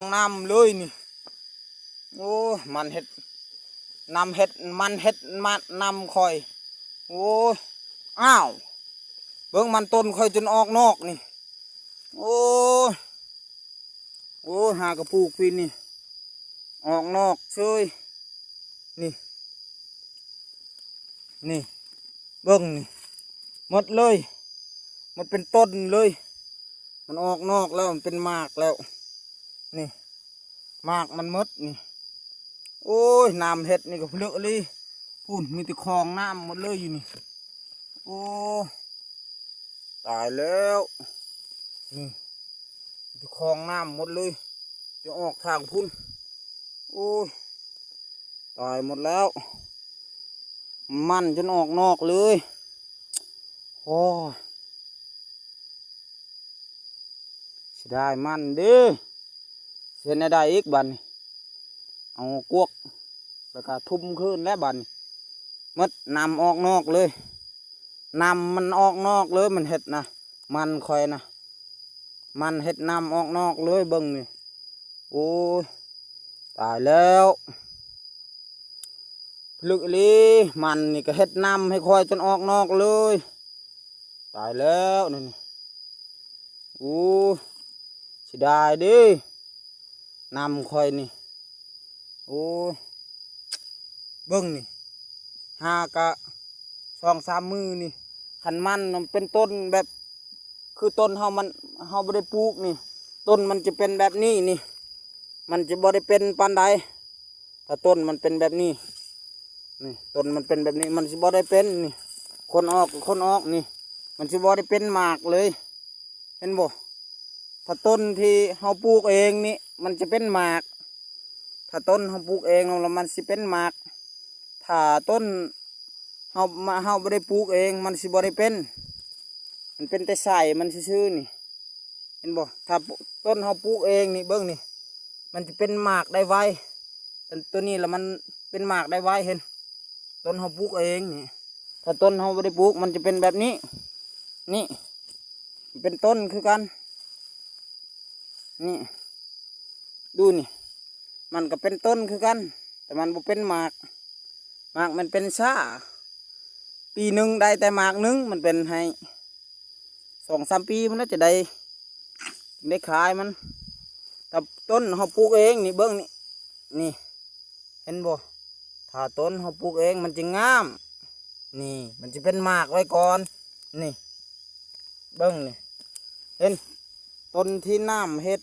น้ำเลยนี่โอ้มันเห็ดนำเห็ดมันเห็ดมันนำคอยโอ้อ้าวเบิ่งมันต้นคอยจนออกนอกนี่โอ้โอ้หากระปุกปีนี่ออกนอกเชยนี่นี่เบิ่งนี่หมดเลยมันเป็นต้นเลยมันออกนอกแล้วมันเป็นหมากแล้วนี่หมากมันมดนี่โอ้ยน้ำเห็ดนี่ก็เลือกเลยพูนมีแต่คลองน้ำหมดเลยอยู่นี่โอ้ตายแล้วนี่มีแต่คลองน้ำหมดเลยจะออกทางพุ่นโอ้ยตายหมดแล้วมันจนออกนอกเลยโอ้เสียดายมันเด้อเสียได้อีกบัดนเอากวกแล้วก็ทุ่มขึ้นแล้วบัดนมัดนำออกนอกเลยนำมันออกนอกเลยมันเห็ดนะมันคอยนะมันเห็ดนำออกนอกเลยเบิ้งนี่โอ้ยตายแล้วพลึกลีมันนี่ก็เห็ดนำให้คอยจนออกนอกเลยตายแล้วนี่โอ้เสียดายดินำคอยนี่โอ้เบิ้งนี่หากะ2-3 มือนี่ขันมันเป็นต้นแบบคือต้นเฮามันเฮาบ่ได้ปลูกนี่ต้นมันจะเป็นแบบนี้นี่มันจะบ่ได้เป็นปานใดถ้าต้นมันเป็นแบบนี้นี่ต้นมันเป็นแบบนี้มันจะบ่ได้เป็นนี่คนออกนี่มันจะบ่ได้เป็นหมากเลยเห็นบ่ถ้าต้นที่เฮาปลูกเองนี่มันจะเป็นหมากถ้าต้นเฮาปลูกเองแล้วมันสิเป็นหมากถ้าต้นเฮาบ่ได้ปลูกเองมันสิบ่ได้เป็นมันเป็นแต่ใส่มันซื่อๆนี่เห็นบ่ถ้าต้นเฮาปลูกเองนี่เบิ่งนี่มันจะเป็นหมากได้ไวตัวนี้แล้วมันเป็นหมากได้ไวเห็นต้นเฮาปลูกเองนี่ถ้าต้นเฮาบ่ได้ปลูกมันจะเป็นแบบนี้นี่เป็นต้นคือกันนี่ดูนี่มันก็เป็นต้นคือกันแต่มันบ่เป็นหมากมันเป็นซ่าปีหนึ่งได้แต่หมากหนึ่งมันเป็นให้2-3 ปีมันน่าจะได้ขายมันแต่ต้นเขาปลูกเองนี่เบิ้งนี่เห็นบ่ถ้าต้นเขาปลูกเองมันจะงามนี่มันจะเป็นหมากไว้ก่อนนี่เบิ้งนี่เห็นต้นที่น้ำเห็ด